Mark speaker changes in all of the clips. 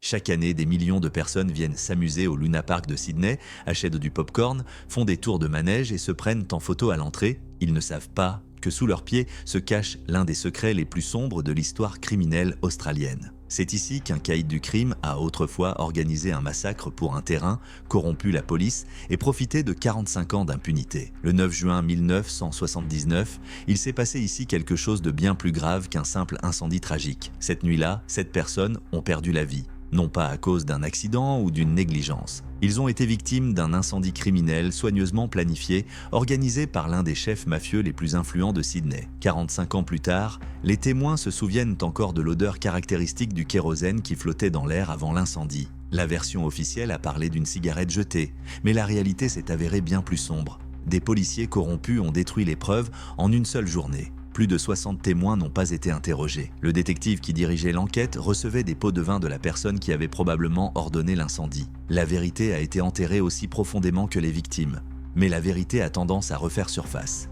Speaker 1: Chaque année, des millions de personnes viennent s'amuser au Luna Park de Sydney, achètent du popcorn, font des tours de manège et se prennent en photo à l'entrée. Ils ne savent pas que sous leurs pieds se cache l'un des secrets les plus sombres de l'histoire criminelle australienne. C'est ici qu'un caïd du crime a autrefois organisé un massacre pour un terrain, corrompu la police et profité de 45 ans d'impunité. Le 9 juin 1979, il s'est passé ici quelque chose de bien plus grave qu'un simple incendie tragique. Cette nuit-là, 7 personnes ont perdu la vie. Non pas à cause d'un accident ou d'une négligence. Ils ont été victimes d'un incendie criminel soigneusement planifié, organisé par l'un des chefs mafieux les plus influents de Sydney. 45 ans plus tard, les témoins se souviennent encore de l'odeur caractéristique du kérosène qui flottait dans l'air avant l'incendie. La version officielle a parlé d'une cigarette jetée, mais la réalité s'est avérée bien plus sombre. Des policiers corrompus ont détruit les preuves en une seule journée. Plus de 60 témoins n'ont pas été interrogés. Le détective qui dirigeait l'enquête recevait des pots de vin de la personne qui avait probablement ordonné l'incendie. La vérité a été enterrée aussi profondément que les victimes. Mais la vérité a tendance à refaire surface.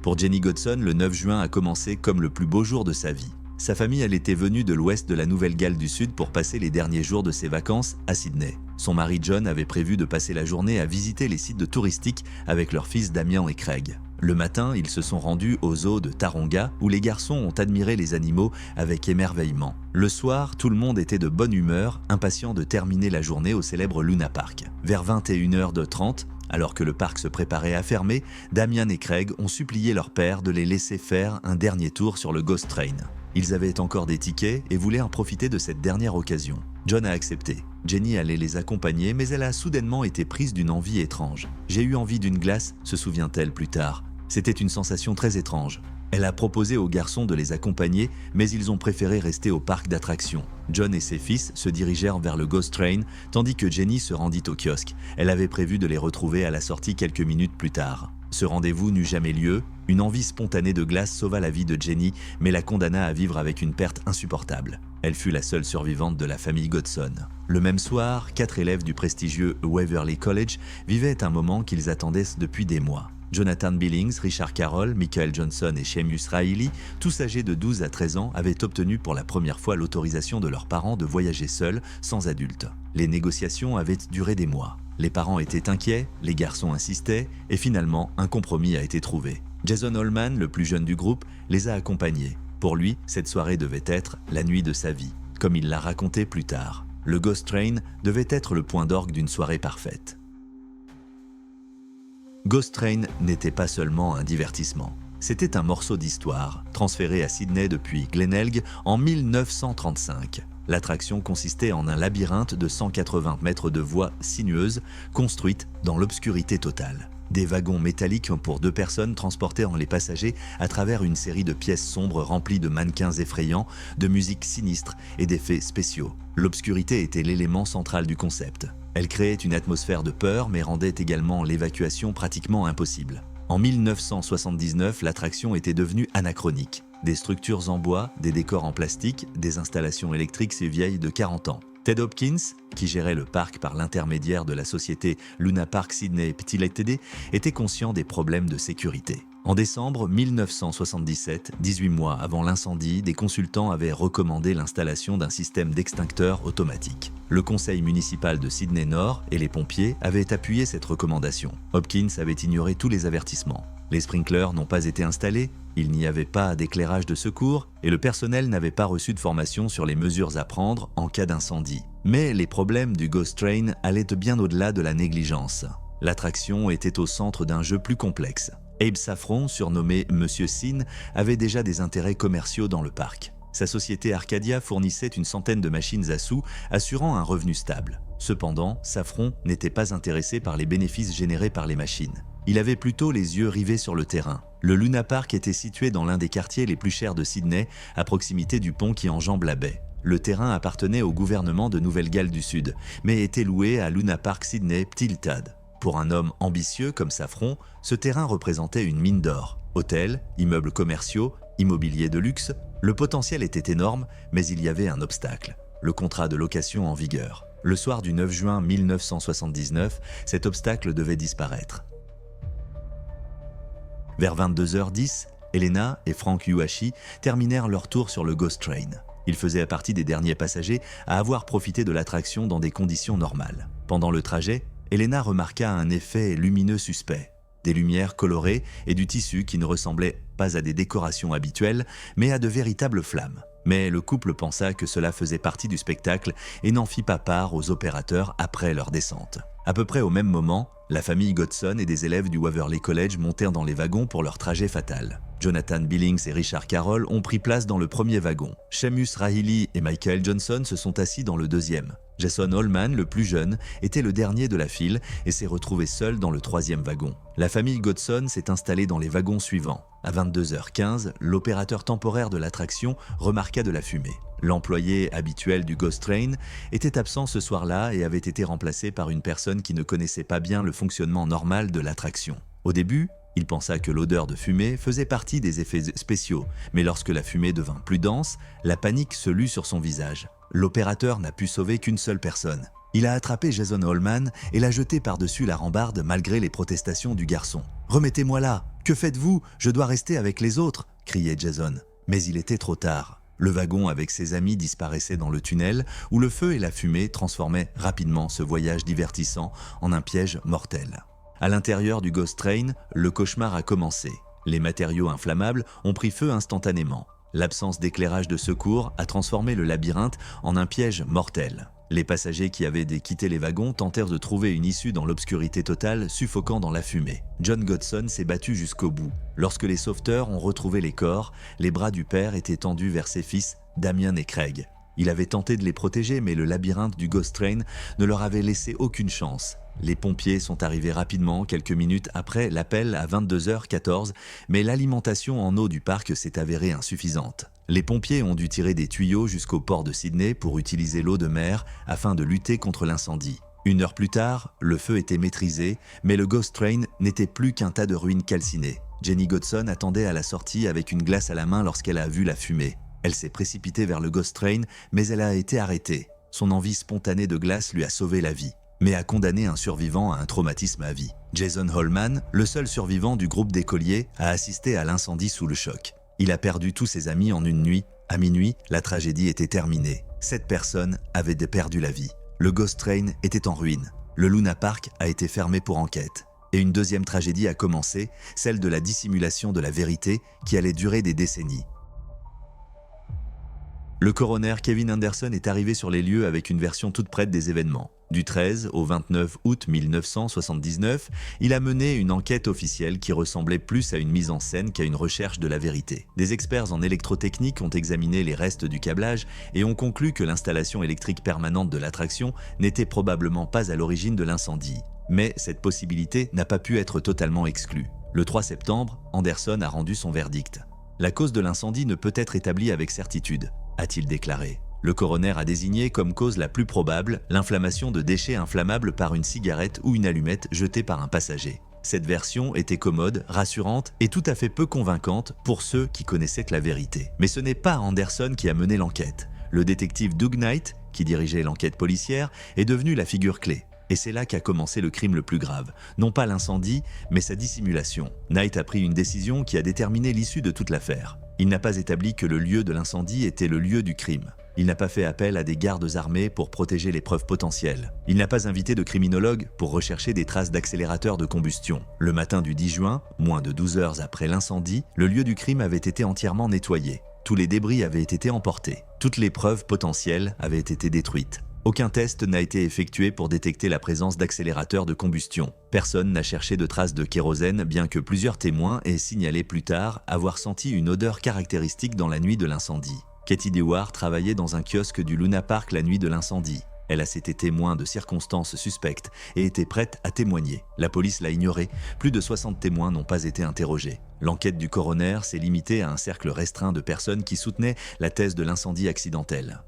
Speaker 1: Pour Jenny Godson, le 9 juin a commencé comme le plus beau jour de sa vie. Sa famille, elle était venue de l'ouest de la Nouvelle-Galles du Sud pour passer les derniers jours de ses vacances à Sydney. Son mari John avait prévu de passer la journée à visiter les sites touristiques avec leurs fils Damien et Craig. Le matin, ils se sont rendus au zoo de Taronga où les garçons ont admiré les animaux avec émerveillement. Le soir, tout le monde était de bonne humeur, impatient de terminer la journée au célèbre Luna Park. Vers 21h30, alors que le parc se préparait à fermer, Damien et Craig ont supplié leur père de les laisser faire un dernier tour sur le Ghost Train. Ils avaient encore des tickets et voulaient en profiter de cette dernière occasion. John a accepté. Jenny allait les accompagner, mais elle a soudainement été prise d'une envie étrange. « J'ai eu envie d'une glace », se souvient-elle plus tard. C'était une sensation très étrange. Elle a proposé aux garçons de les accompagner, mais ils ont préféré rester au parc d'attractions. John et ses fils se dirigèrent vers le Ghost Train, tandis que Jenny se rendit au kiosque. Elle avait prévu de les retrouver à la sortie quelques minutes plus tard. Ce rendez-vous n'eut jamais lieu. Une envie spontanée de glace sauva la vie de Jenny, mais la condamna à vivre avec une perte insupportable. Elle fut la seule survivante de la famille Godson. Le même soir, 4 élèves du prestigieux Waverley College vivaient un moment qu'ils attendaient depuis des mois. Jonathan Billings, Richard Carroll, Michael Johnson et Seamus Riley, tous âgés de 12 à 13 ans, avaient obtenu pour la première fois l'autorisation de leurs parents de voyager seuls, sans adultes. Les négociations avaient duré des mois. Les parents étaient inquiets, les garçons insistaient, et finalement, un compromis a été trouvé. Jason Holman, le plus jeune du groupe, les a accompagnés. Pour lui, cette soirée devait être la nuit de sa vie, comme il l'a raconté plus tard. Le Ghost Train devait être le point d'orgue d'une soirée parfaite. Ghost Train n'était pas seulement un divertissement. C'était un morceau d'histoire, transféré à Sydney depuis Glenelg en 1935. L'attraction consistait en un labyrinthe de 180 mètres de voies sinueuses, construites dans l'obscurité totale. Des wagons métalliques pour 2 personnes transportaient les passagers à travers une série de pièces sombres remplies de mannequins effrayants, de musique sinistre et d'effets spéciaux. L'obscurité était l'élément central du concept. Elle créait une atmosphère de peur mais rendait également l'évacuation pratiquement impossible. En 1979, l'attraction était devenue anachronique. Des structures en bois, des décors en plastique, des installations électriques si vieilles de 40 ans. Ted Hopkins, qui gérait le parc par l'intermédiaire de la société Luna Park Sydney Pty Ltd, était conscient des problèmes de sécurité. En décembre 1977, 18 mois avant l'incendie, des consultants avaient recommandé l'installation d'un système d'extincteurs automatique. Le conseil municipal de Sydney Nord et les pompiers avaient appuyé cette recommandation. Hopkins avait ignoré tous les avertissements. Les sprinklers n'ont pas été installés, il n'y avait pas d'éclairage de secours et le personnel n'avait pas reçu de formation sur les mesures à prendre en cas d'incendie. Mais les problèmes du Ghost Train allaient bien au-delà de la négligence. L'attraction était au centre d'un jeu plus complexe. Abe Saffron, surnommé Monsieur Sin, avait déjà des intérêts commerciaux dans le parc. Sa société Arcadia fournissait une centaine de machines à sous, assurant un revenu stable. Cependant, Saffron n'était pas intéressé par les bénéfices générés par les machines. Il avait plutôt les yeux rivés sur le terrain. Le Luna Park était situé dans l'un des quartiers les plus chers de Sydney, à proximité du pont qui enjambe la baie. Le terrain appartenait au gouvernement de Nouvelle-Galles du Sud, mais était loué à Luna Park Sydney Pty Ltd. Pour un homme ambitieux comme Saffron, ce terrain représentait une mine d'or. Hôtels, immeubles commerciaux, immobilier de luxe, le potentiel était énorme, mais il y avait un obstacle, le contrat de location en vigueur. Le soir du 9 juin 1979, cet obstacle devait disparaître. Vers 22h10, Elena et Frank Iwashi terminèrent leur tour sur le Ghost Train. Il faisait partie des derniers passagers à avoir profité de l'attraction dans des conditions normales. Pendant le trajet, Elena remarqua un effet lumineux suspect. Des lumières colorées et du tissu qui ne ressemblaient pas à des décorations habituelles, mais à de véritables flammes. Mais le couple pensa que cela faisait partie du spectacle et n'en fit pas part aux opérateurs après leur descente. À peu près au même moment, la famille Godson et des élèves du Waverley College montèrent dans les wagons pour leur trajet fatal. Jonathan Billings et Richard Carroll ont pris place dans le premier wagon. Seamus Rahilly et Michael Johnson se sont assis dans le deuxième. Jason Holman, le plus jeune, était le dernier de la file et s'est retrouvé seul dans le troisième wagon. La famille Godson s'est installée dans les wagons suivants. À 22h15, l'opérateur temporaire de l'attraction remarqua de la fumée. L'employé habituel du Ghost Train était absent ce soir-là et avait été remplacé par une personne qui ne connaissait pas bien le fonctionnement normal de l'attraction. Au début, il pensa que l'odeur de fumée faisait partie des effets spéciaux, mais lorsque la fumée devint plus dense, la panique se lut sur son visage. L'opérateur n'a pu sauver qu'une seule personne. Il a attrapé Jason Holman et l'a jeté par-dessus la rambarde malgré les protestations du garçon. « Remettez-moi là! Que faites-vous? Je dois rester avec les autres !» criait Jason. Mais il était trop tard. Le wagon avec ses amis disparaissait dans le tunnel où le feu et la fumée transformaient rapidement ce voyage divertissant en un piège mortel. À l'intérieur du Ghost Train, le cauchemar a commencé. Les matériaux inflammables ont pris feu instantanément. L'absence d'éclairage de secours a transformé le labyrinthe en un piège mortel. Les passagers qui avaient quitté les wagons tentèrent de trouver une issue dans l'obscurité totale, suffoquant dans la fumée. John Godson s'est battu jusqu'au bout. Lorsque les sauveteurs ont retrouvé les corps, les bras du père étaient tendus vers ses fils, Damien et Craig. Il avait tenté de les protéger, mais le labyrinthe du Ghost Train ne leur avait laissé aucune chance. Les pompiers sont arrivés rapidement, quelques minutes après l'appel à 22h14, mais l'alimentation en eau du parc s'est avérée insuffisante. Les pompiers ont dû tirer des tuyaux jusqu'au port de Sydney pour utiliser l'eau de mer afin de lutter contre l'incendie. 1 heure plus tard, le feu était maîtrisé, mais le Ghost Train n'était plus qu'un tas de ruines calcinées. Jenny Godson attendait à la sortie avec une glace à la main lorsqu'elle a vu la fumée. Elle s'est précipitée vers le Ghost Train, mais elle a été arrêtée. Son envie spontanée de glace lui a sauvé la vie, mais a condamné un survivant à un traumatisme à vie. Jason Holman, le seul survivant du groupe d'écoliers, a assisté à l'incendie sous le choc. Il a perdu tous ses amis en une nuit. À minuit, la tragédie était terminée. 7 personnes avaient perdu la vie. Le Ghost Train était en ruine. Le Luna Park a été fermé pour enquête. Et une deuxième tragédie a commencé, celle de la dissimulation de la vérité qui allait durer des décennies. Le coroner Kevin Anderson est arrivé sur les lieux avec une version toute prête des événements. Du 13 au 29 août 1979, il a mené une enquête officielle qui ressemblait plus à une mise en scène qu'à une recherche de la vérité. Des experts en électrotechnique ont examiné les restes du câblage et ont conclu que l'installation électrique permanente de l'attraction n'était probablement pas à l'origine de l'incendie. Mais cette possibilité n'a pas pu être totalement exclue. Le 3 septembre, Anderson a rendu son verdict. La cause de l'incendie ne peut être établie avec certitude, a-t-il déclaré. Le coroner a désigné comme cause la plus probable l'inflammation de déchets inflammables par une cigarette ou une allumette jetée par un passager. Cette version était commode, rassurante et tout à fait peu convaincante pour ceux qui connaissaient la vérité. Mais ce n'est pas Anderson qui a mené l'enquête. Le détective Doug Knight, qui dirigeait l'enquête policière, est devenu la figure clé. Et c'est là qu'a commencé le crime le plus grave. Non pas l'incendie, mais sa dissimulation. Knight a pris une décision qui a déterminé l'issue de toute l'affaire. Il n'a pas établi que le lieu de l'incendie était le lieu du crime. Il n'a pas fait appel à des gardes armés pour protéger les preuves potentielles. Il n'a pas invité de criminologues pour rechercher des traces d'accélérateurs de combustion. Le matin du 10 juin, moins de 12 heures après l'incendie, le lieu du crime avait été entièrement nettoyé. Tous les débris avaient été emportés. Toutes les preuves potentielles avaient été détruites. Aucun test n'a été effectué pour détecter la présence d'accélérateurs de combustion. Personne n'a cherché de traces de kérosène, bien que plusieurs témoins aient signalé plus tard avoir senti une odeur caractéristique dans la nuit de l'incendie. Katie Dewar travaillait dans un kiosque du Luna Park la nuit de l'incendie. Elle a été témoin de circonstances suspectes et était prête à témoigner. La police l'a ignoré. Plus de 60 témoins n'ont pas été interrogés. L'enquête du coroner s'est limitée à un cercle restreint de personnes qui soutenaient la thèse de l'incendie accidentel.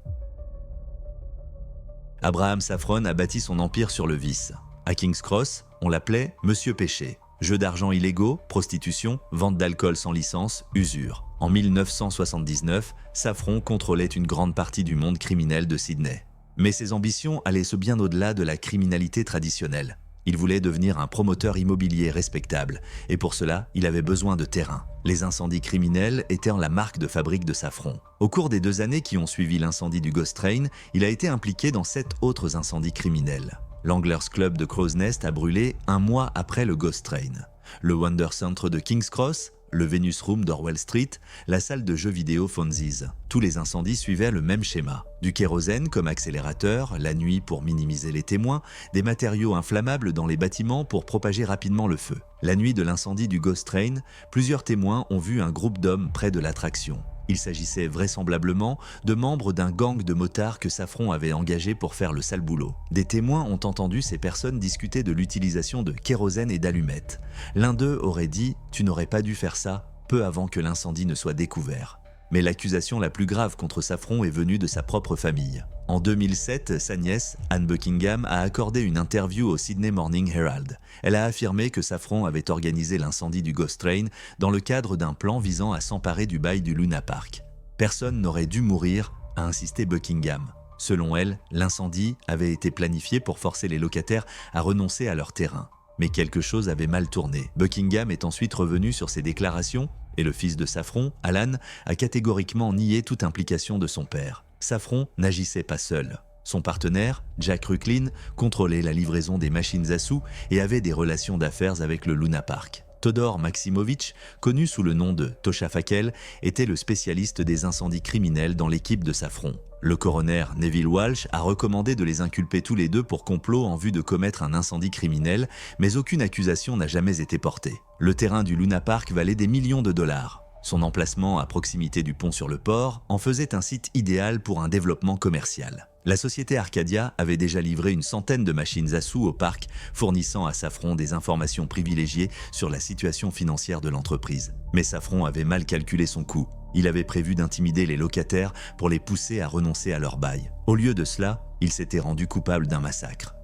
Speaker 1: Abraham Safron a bâti son empire sur le vice. À King's Cross, on l'appelait Monsieur Péché. Jeux d'argent illégaux, prostitution, vente d'alcool sans licence, usure. En 1979, Safron contrôlait une grande partie du monde criminel de Sydney. Mais ses ambitions allaient bien au-delà de la criminalité traditionnelle. Il voulait devenir un promoteur immobilier respectable, et pour cela, il avait besoin de terrain. Les incendies criminels étaient la marque de fabrique de Safran. Au cours des 2 années qui ont suivi l'incendie du Ghost Train, il a été impliqué dans 7 autres incendies criminels. L'Anglers Club de Crow's Nest a brûlé 1 mois après le Ghost Train. Le Wonder Center de King's Cross, le Venus Room d'Orwell Street, la salle de jeux vidéo Fonzie's. Tous les incendies suivaient le même schéma. Du kérosène comme accélérateur, la nuit pour minimiser les témoins, des matériaux inflammables dans les bâtiments pour propager rapidement le feu. La nuit de l'incendie du Ghost Train, plusieurs témoins ont vu un groupe d'hommes près de l'attraction. Il s'agissait vraisemblablement de membres d'un gang de motards que Safran avait engagé pour faire le sale boulot. Des témoins ont entendu ces personnes discuter de l'utilisation de kérosène et d'allumettes. L'un d'eux aurait dit « Tu n'aurais pas dû faire ça » peu avant que l'incendie ne soit découvert. Mais l'accusation la plus grave contre Safran est venue de sa propre famille. En 2007, sa nièce, Anne Buckingham, a accordé une interview au Sydney Morning Herald. Elle a affirmé que Safran avait organisé l'incendie du Ghost Train dans le cadre d'un plan visant à s'emparer du bail du Luna Park. Personne n'aurait dû mourir, a insisté Buckingham. Selon elle, l'incendie avait été planifié pour forcer les locataires à renoncer à leur terrain. Mais quelque chose avait mal tourné. Buckingham est ensuite revenu sur ses déclarations et le fils de Safran, Alan, a catégoriquement nié toute implication de son père. Safran n'agissait pas seul. Son partenaire, Jack Rucklin, contrôlait la livraison des machines à sous et avait des relations d'affaires avec le Luna Park. Todor Maximovitch, connu sous le nom de Tosha Fakel, était le spécialiste des incendies criminels dans l'équipe de Safran. Le coroner Neville Walsh a recommandé de les inculper tous les deux pour complot en vue de commettre un incendie criminel, mais aucune accusation n'a jamais été portée. Le terrain du Luna Park valait des millions de dollars. Son emplacement à proximité du pont sur le port en faisait un site idéal pour un développement commercial. La société Arcadia avait déjà livré une centaine de machines à sous au parc, fournissant à Safran des informations privilégiées sur la situation financière de l'entreprise. Mais Safran avait mal calculé son coût. Il avait prévu d'intimider les locataires pour les pousser à renoncer à leur bail. Au lieu de cela, il s'était rendu coupable d'un massacre.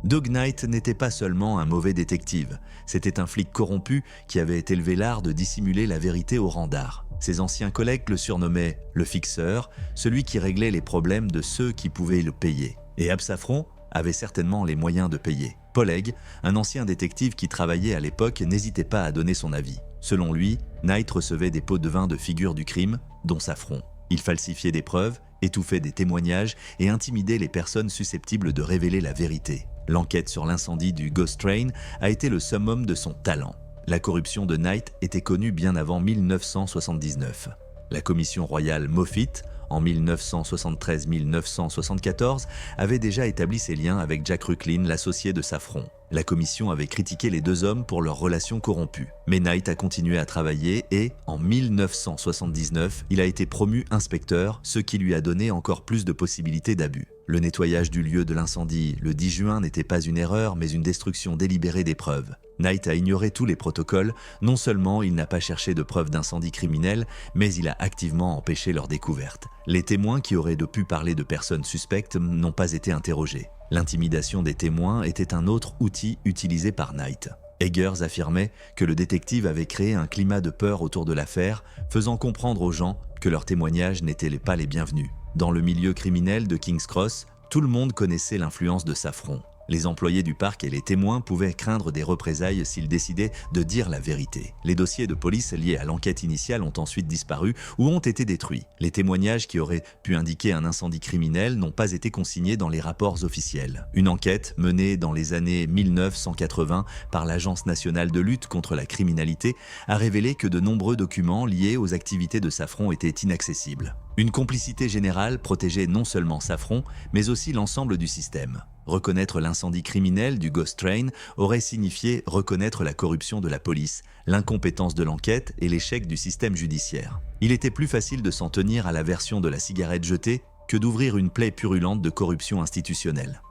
Speaker 1: Doug Knight n'était pas seulement un mauvais détective, c'était un flic corrompu qui avait élevé l'art de dissimuler la vérité au rang d'art. Ses anciens collègues le surnommaient le fixeur, celui qui réglait les problèmes de ceux qui pouvaient le payer. Et Ab Safran avait certainement les moyens de payer. Paul Egg, un ancien détective qui travaillait à l'époque, n'hésitait pas à donner son avis. Selon lui, Knight recevait des pots de vin de figures du crime, dont Safran. Il falsifiait des preuves, étouffait des témoignages et intimidait les personnes susceptibles de révéler la vérité. L'enquête sur l'incendie du Ghost Train a été le summum de son talent. La corruption de Knight était connue bien avant 1979. La commission royale Moffitt, en 1973-1974, avait déjà établi ses liens avec Jack Rucklin, l'associé de Safran. La commission avait critiqué les deux hommes pour leurs relations corrompues. Mais Knight a continué à travailler et, en 1979, il a été promu inspecteur, ce qui lui a donné encore plus de possibilités d'abus. Le nettoyage du lieu de l'incendie le 10 juin n'était pas une erreur, mais une destruction délibérée des preuves. Knight a ignoré tous les protocoles. Non seulement il n'a pas cherché de preuves d'incendie criminel, mais il a activement empêché leur découverte. Les témoins qui auraient pu parler de personnes suspectes n'ont pas été interrogés. L'intimidation des témoins était un autre outil utilisé par Knight. Eggers affirmait que le détective avait créé un climat de peur autour de l'affaire, faisant comprendre aux gens que leurs témoignages n'étaient pas les bienvenus. Dans le milieu criminel de King's Cross, tout le monde connaissait l'influence de Safran. Les employés du parc et les témoins pouvaient craindre des représailles s'ils décidaient de dire la vérité. Les dossiers de police liés à l'enquête initiale ont ensuite disparu ou ont été détruits. Les témoignages qui auraient pu indiquer un incendie criminel n'ont pas été consignés dans les rapports officiels. Une enquête menée dans les années 1980 par l'Agence nationale de lutte contre la criminalité a révélé que de nombreux documents liés aux activités de Safran étaient inaccessibles. Une complicité générale protégeait non seulement Safran, mais aussi l'ensemble du système. Reconnaître l'incendie criminel du Ghost Train aurait signifié reconnaître la corruption de la police, l'incompétence de l'enquête et l'échec du système judiciaire. Il était plus facile de s'en tenir à la version de la cigarette jetée que d'ouvrir une plaie purulente de corruption institutionnelle.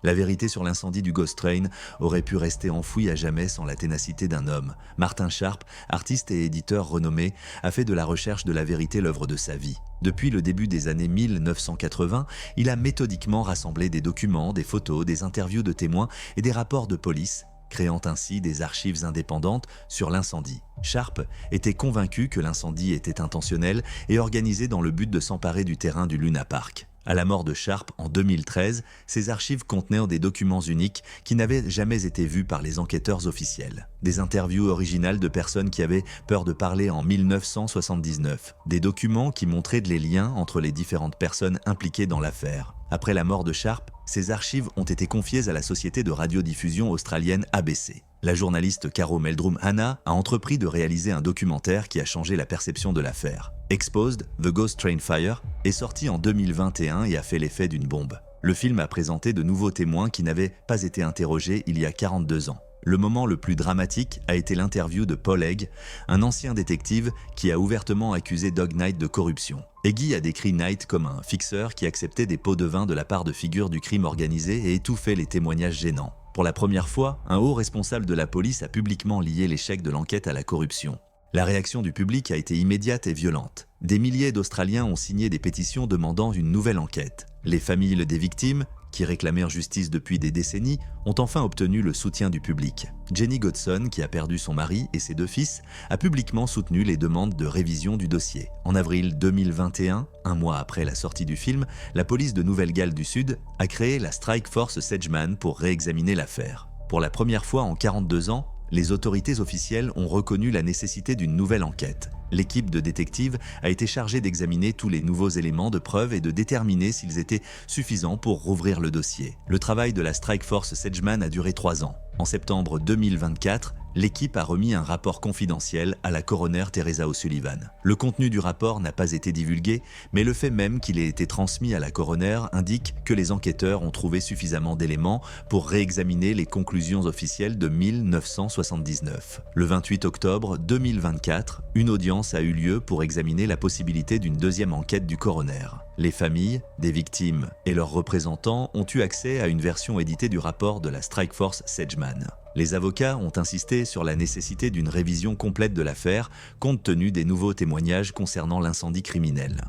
Speaker 1: La vérité sur l'incendie du Ghost Train aurait pu rester enfouie à jamais sans la ténacité d'un homme. Martin Sharp, artiste et éditeur renommé, a fait de la recherche de la vérité l'œuvre de sa vie. Depuis le début des années 1980, il a méthodiquement rassemblé des documents, des photos, des interviews de témoins et des rapports de police, créant ainsi des archives indépendantes sur l'incendie. Sharp était convaincu que l'incendie était intentionnel et organisé dans le but de s'emparer du terrain du Luna Park. À la mort de Sharp en 2013, ces archives contenaient des documents uniques qui n'avaient jamais été vus par les enquêteurs officiels. Des interviews originales de personnes qui avaient peur de parler en 1979. Des documents qui montraient les liens entre les différentes personnes impliquées dans l'affaire. Après la mort de Sharp, ces archives ont été confiées à la société de radiodiffusion australienne ABC. La journaliste Caro Meldrum Hanna a entrepris de réaliser un documentaire qui a changé la perception de l'affaire. Exposed, The Ghost Train Fire est sorti en 2021 et a fait l'effet d'une bombe. Le film a présenté de nouveaux témoins qui n'avaient pas été interrogés il y a 42 ans. Le moment le plus dramatique a été l'interview de Paul Egg, un ancien détective qui a ouvertement accusé Doug Knight de corruption. Eggy a décrit Knight comme un fixeur qui acceptait des pots de vin de la part de figures du crime organisé et étouffait les témoignages gênants. Pour la première fois, un haut responsable de la police a publiquement lié l'échec de l'enquête à la corruption. La réaction du public a été immédiate et violente. Des milliers d'Australiens ont signé des pétitions demandant une nouvelle enquête. Les familles des victimes, qui réclamèrent justice depuis des décennies, ont enfin obtenu le soutien du public. Jenny Godson, qui a perdu son mari et ses 2 fils, a publiquement soutenu les demandes de révision du dossier. En avril 2021, un mois après la sortie du film, la police de Nouvelle-Galles du Sud a créé la Strike Force Sedgeman pour réexaminer l'affaire. Pour la première fois en 42 ans, les autorités officielles ont reconnu la nécessité d'une nouvelle enquête. L'équipe de détectives a été chargée d'examiner tous les nouveaux éléments de preuve et de déterminer s'ils étaient suffisants pour rouvrir le dossier. Le travail de la Strike Force Sedgeman a duré 3 ans. En septembre 2024, l'équipe a remis un rapport confidentiel à la coroner Teresa O'Sullivan. Le contenu du rapport n'a pas été divulgué, mais le fait même qu'il ait été transmis à la coroner indique que les enquêteurs ont trouvé suffisamment d'éléments pour réexaminer les conclusions officielles de 1979. Le 28 octobre 2024, une audience a eu lieu pour examiner la possibilité d'une deuxième enquête du coroner. Les familles des victimes et leurs représentants ont eu accès à une version éditée du rapport de la Strike Force Sedgeman. Les avocats ont insisté sur la nécessité d'une révision complète de l'affaire compte tenu des nouveaux témoignages concernant l'incendie criminel.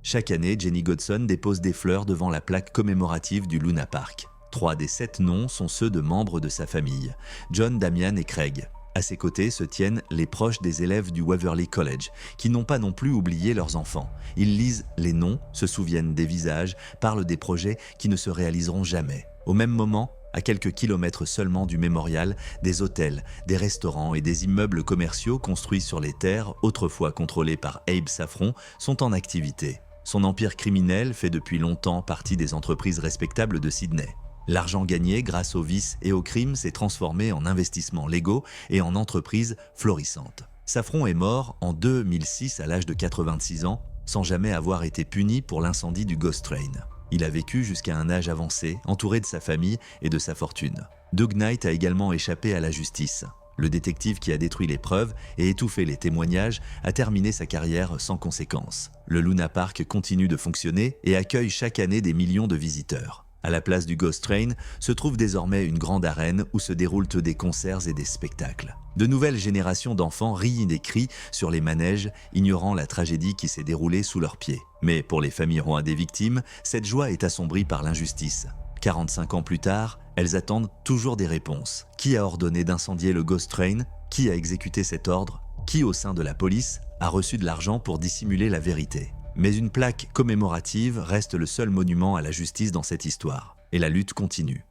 Speaker 1: Chaque année, Jenny Godson dépose des fleurs devant la plaque commémorative du Luna Park. 3 des 7 noms sont ceux de membres de sa famille, John, Damian et Craig. À ses côtés se tiennent les proches des élèves du Waverley College, qui n'ont pas non plus oublié leurs enfants. Ils lisent les noms, se souviennent des visages, parlent des projets qui ne se réaliseront jamais. Au même moment, à quelques kilomètres seulement du mémorial, des hôtels, des restaurants et des immeubles commerciaux construits sur les terres, autrefois contrôlés par Abe Saffron, sont en activité. Son empire criminel fait depuis longtemps partie des entreprises respectables de Sydney. L'argent gagné grâce aux vices et aux crimes s'est transformé en investissements légaux et en entreprises florissantes. Saffron est mort en 2006 à l'âge de 86 ans, sans jamais avoir été puni pour l'incendie du Ghost Train. Il a vécu jusqu'à un âge avancé, entouré de sa famille et de sa fortune. Doug Knight a également échappé à la justice. Le détective qui a détruit les preuves et étouffé les témoignages a terminé sa carrière sans conséquence. Le Luna Park continue de fonctionner et accueille chaque année des millions de visiteurs. À la place du Ghost Train se trouve désormais une grande arène où se déroulent des concerts et des spectacles. De nouvelles générations d'enfants rient et crient sur les manèges, ignorant la tragédie qui s'est déroulée sous leurs pieds. Mais pour les familles des victimes, cette joie est assombrie par l'injustice. 45 ans plus tard, elles attendent toujours des réponses. Qui a ordonné d'incendier le Ghost Train? Qui a exécuté cet ordre? Qui, au sein de la police, a reçu de l'argent pour dissimuler la vérité? Mais une plaque commémorative reste le seul monument à la justice dans cette histoire. Et la lutte continue.